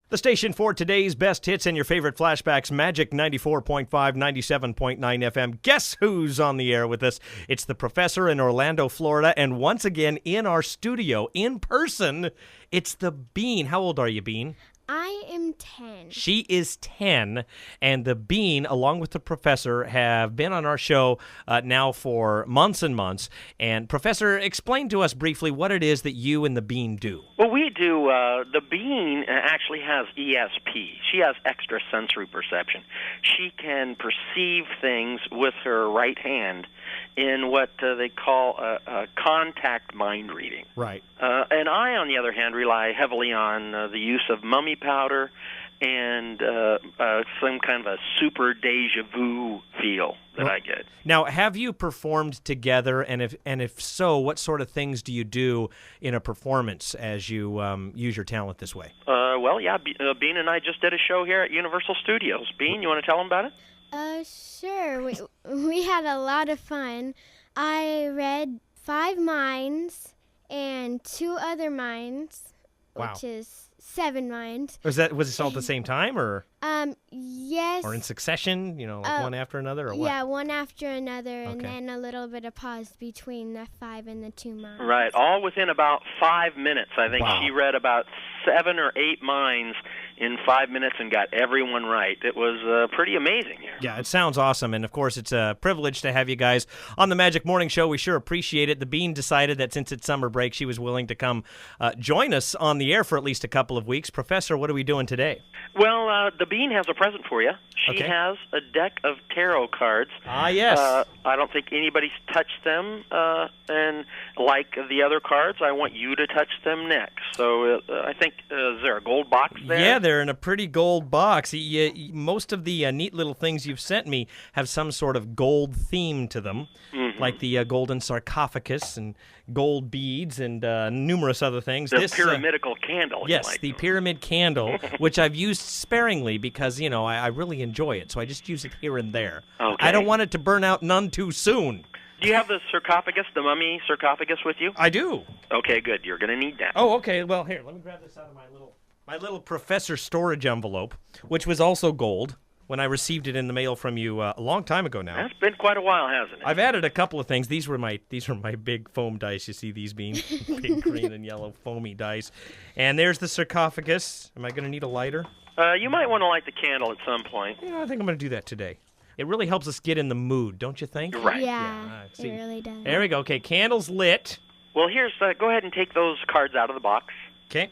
The station for today's best hits and your favorite flashbacks, Magic 94.5, 97.9 FM. Guess who's on the air with us? It's the professor in Orlando, Florida, and once again in our studio, in person, it's the Bean. How old are you, Bean? I am 10. She is 10, and the Bean, along with the professor, have been on our show now for months and months. And Professor, explain to us briefly what it is that you and the Bean do. Well, we do. The Bean actually has ESP. She has extrasensory perception. She can perceive things with her right hand in what they call contact mind reading. Right. And I, on the other hand, rely heavily on the use of mummy powder and some kind of a super deja vu feel that I get. Now, have you performed together, and if so, what sort of things do you do in a performance as you use your talent this way? Well, yeah, Bean and I just did a show here at Universal Studios. Bean, you want to tell them about it? Sure. We had a lot of fun. I read 5 minds and 2 other minds, Wow. which is 7 minds. Was this all at the same time, or Yes. in succession? Like one after another, or what? Yeah, one after another, and Okay. then a little bit of pause between the 5 and the 2 minds. Right, all within about 5 minutes. I think Wow. she read about 7 or 8 minds in 5 minutes and got everyone right. It was pretty amazing here. Yeah, it sounds awesome, and of course, it's a privilege to have you guys on the Magic Morning Show. We sure appreciate it. The Bean decided that since it's summer break, she was willing to come join us on the air for at least a couple of weeks. Professor, what are we doing today? Well, the Bean has a present for you. She Okay. has a deck of tarot cards. Ah, yes. I don't think anybody's touched them, and like the other cards, I want you to touch them next. So I think, is there a gold box there? Yeah, they're in a pretty gold box. Most of the neat little things you've sent me have some sort of gold theme to them, like the golden sarcophagus and gold beads and numerous other things. The pyramidical candle. Yes, you like the them. pyramid candle, which I've used sparingly because, I really enjoy it, so I just use it here and there. Okay. I don't want it to burn out none too soon. Do you have the sarcophagus, the mummy sarcophagus with you? I do. Okay, good. You're going to need that. Oh, okay. Well, here, let me grab this out of my little professor storage envelope, which was also gold when I received it in the mail from you a long time ago now. That's been quite a while, hasn't it? I've added a couple of things. These were my big foam dice. You see these being big green and yellow foamy dice. And there's the sarcophagus. Am I going to need a lighter? You might want to light the candle at some point. I think I'm going to do that today. It really helps us get in the mood, don't you think? Right. Yeah, see. it really does. There we go. Okay, candle's lit. Well, go ahead and take those cards out of the box, Okay.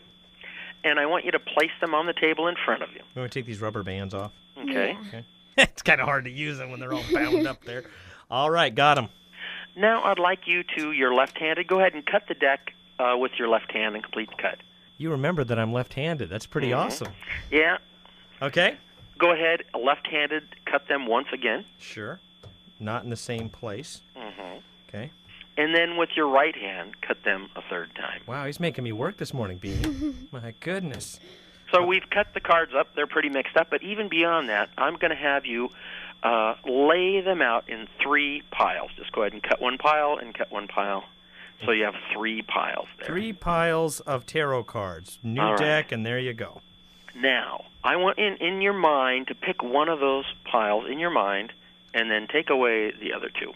and I want you to place them on the table in front of you. I'm going to take these rubber bands off. Okay? Yeah. It's kind of hard to use them when they're all bound up there. All right, got them. Now I'd like you to, you're left-handed, go ahead and cut the deck with your left hand and complete the cut. You remember that I'm left-handed. That's pretty awesome. Yeah. Okay. Go ahead, left-handed, cut them once again. Sure. Not in the same place. Mm-hmm. Okay. And then with your right hand, cut them a third time. Wow, he's making me work this morning, Bean. My goodness. So we've cut the cards up. They're pretty mixed up. But even beyond that, I'm going to have you lay them out in 3 piles. Just go ahead and cut one pile and cut one pile. So you have 3 piles there. 3 piles of tarot cards. New All right. deck, and there you go. Now, I want in your mind to pick one of those piles in your mind and then take away the other 2.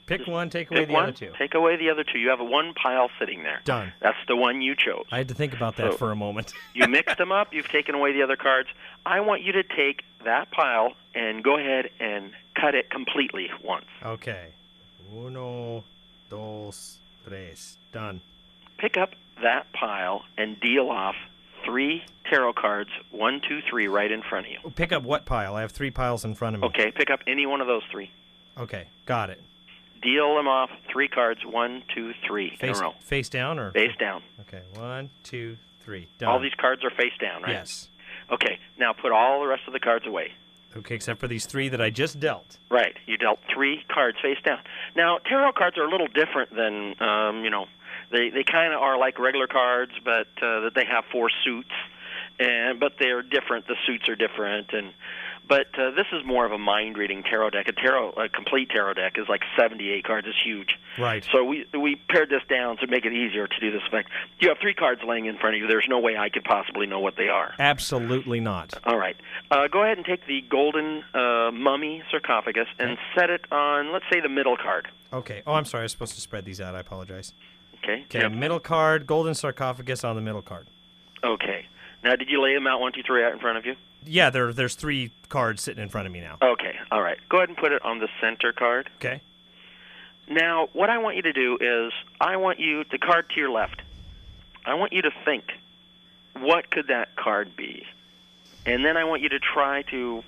Pick one, take away Pick the one, other 2. take away the other 2. You have 1 pile sitting there. Done. That's the one you chose. I had to think about that So- for a moment. You mixed them up. You've taken away the other cards. I want you to take that pile and go ahead and cut it completely once. Okay. 1, 2, 3. Done. Pick up that pile and deal off 3 tarot cards, 1, 2, 3, right in front of you. Pick up what pile? I have 3 piles in front of me. Okay, pick up any one of those 3. Okay, got it. Deal them off 3 cards, 1, 2, 3 in a row. Face down or? Face down. Okay, 1, 2, 3. Done. All these cards are face down, right? Yes. Okay, now put all the rest of the cards away. Okay, except for these 3 that I just dealt. Right, you dealt 3 cards face down. Now, tarot cards are a little different than, they kind of are like regular cards, but that they have 4 suits, but they're different. The suits are different, But this is more of a mind-reading tarot deck. A complete tarot deck is like 78 cards. It's huge. Right. So we pared this down to make it easier to do this effect. You have 3 cards laying in front of you. There's no way I could possibly know what they are. Absolutely not. All right. Go ahead and take the golden mummy sarcophagus and set it on, let's say, the middle card. Okay. Oh, I'm sorry. I was supposed to spread these out. I apologize. Okay. Okay, Yep. middle card, golden sarcophagus on the middle card. Okay. Now, did you lay them out 1, 2, 3 out in front of you? Yeah, there's 3 cards sitting in front of me now. Okay. All right. Go ahead and put it on the center card. Okay. Now, what I want you to do is I want you, the card to your left, I want you to think, what could that card be? And then I want you to try to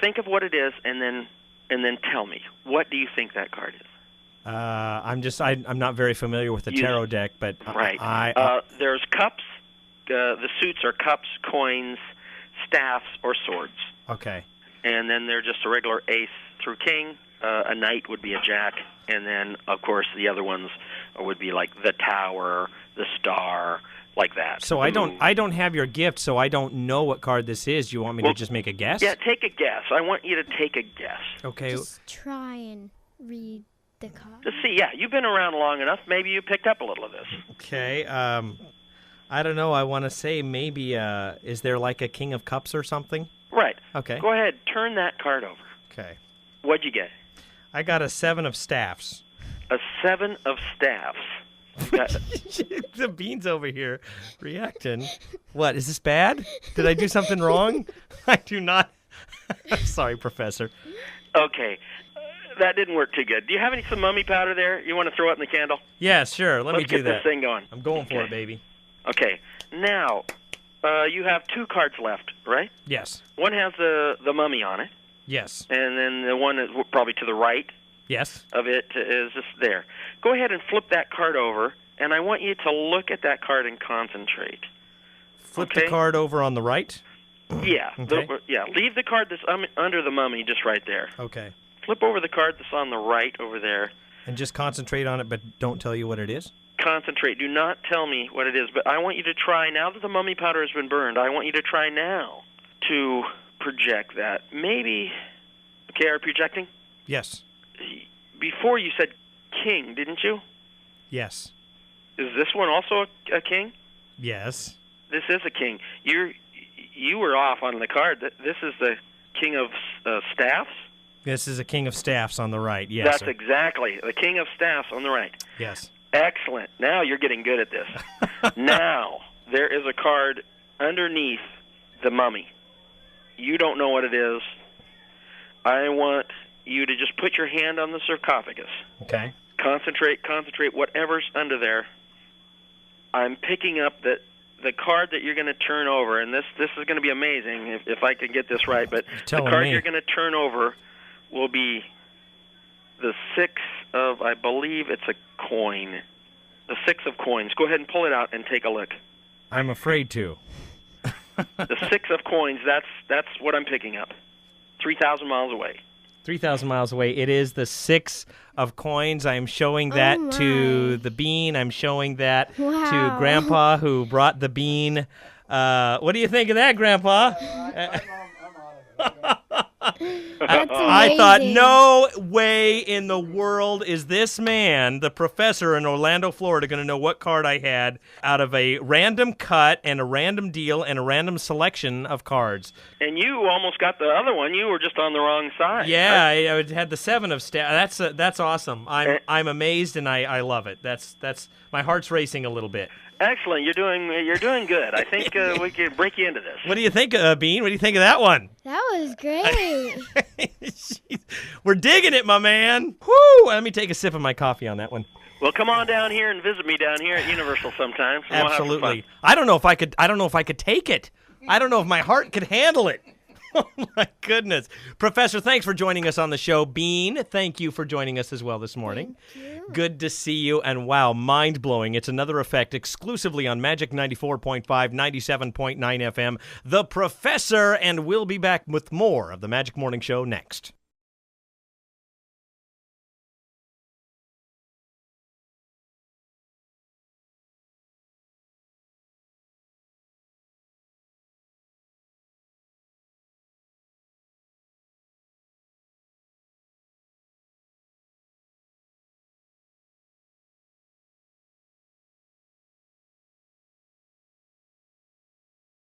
think of what it is, and then tell me, what do you think that card is? I'm not very familiar with the tarot deck, but right. There's cups. The suits are cups, coins, staffs, or swords. Okay. And then they're just a regular ace through king. A knight would be a jack, and then of course the other ones would be like the tower, the star, like that. So I don't have your gift, so I don't know what card this is. You want me to just make a guess? Yeah, take a guess. I want you to take a guess. Okay. Just try and read the card. Let's see. Yeah, you've been around long enough. Maybe you picked up a little of this. Okay. I don't know. I want to say maybe is there like a King of Cups or something? Right. Okay. Go ahead. Turn that card over. Okay. What'd you get? I got a 7 of staffs. A 7 of staffs. The beans over here reacting. What, is this bad? Did I do something wrong? I do not. Sorry, Professor. Okay. That didn't work too good. Do you have some mummy powder there? You want to throw it in the candle? Yeah, sure. Let me do get that. this thing going. I'm going for it, baby. Okay. Now, you have 2 cards left, right? Yes. One has the mummy on it. Yes. And then the one is probably to the right Yes. of it is just there. Go ahead and flip that card over, and I want you to look at that card and concentrate. Flip the card over on the right? Yeah. Okay. Leave the card that's under the mummy just right there. Okay. Flip over the card that's on the right over there. And just concentrate on it, but don't tell you what it is? Concentrate. Do not tell me what it is, but I want you to try, now that the mummy powder has been burned, I want you to try now to project that. Maybe, okay, are you projecting? Yes. Before you said king, didn't you? Yes. Is this one also a king? Yes. This is a king. You were off on the card. This is the king of staffs? This is a King of Staffs on the right. Yes. That's exactly. The king of staffs on the right. Yes. Excellent. Now you're getting good at this. Now, there is a card underneath the mummy. You don't know what it is. I want you to just put your hand on the sarcophagus. Okay. Concentrate, whatever's under there. I'm picking up the card that you're going to turn over, and this is going to be amazing if I can get this right, but the card you're going to turn over will be the 6 of, I believe it's a coin. The 6 of coins. Go ahead and pull it out and take a look. I'm afraid to. The 6 of coins, that's what I'm picking up. 3,000 miles away. 3,000 miles away. It is the 6 of coins. I'm showing that to the bean. I'm showing that to Grandpa, who brought the bean. What do you think of that, Grandpa? I thought, no way in the world is this man, the professor in Orlando, Florida, going to know what card I had out of a random cut and a random deal and a random selection of cards. And you almost got the other one. You were just on the wrong side. Yeah, I had the 7 of staff. That's awesome. I'm amazed and I love it. That's my heart's racing a little bit. Excellent. You're doing good. I think we can break you into this. What do you think, Bean? What do you think of that one? That was great. We're digging it, my man. Whoo! Let me take a sip of my coffee on that one. Well, come on down here and visit me down here at Universal sometime. So Absolutely. We'll have some fun. I don't know if I could take it. I don't know if my heart could handle it. Oh my goodness. Professor, thanks for joining us on the show. Bean, thank you for joining us as well this morning. Thank you. Good to see you. And wow, mind-blowing. It's another effect exclusively on Magic 94.5, 97.9 FM. The Professor, and we'll be back with more of the Magic Morning Show next.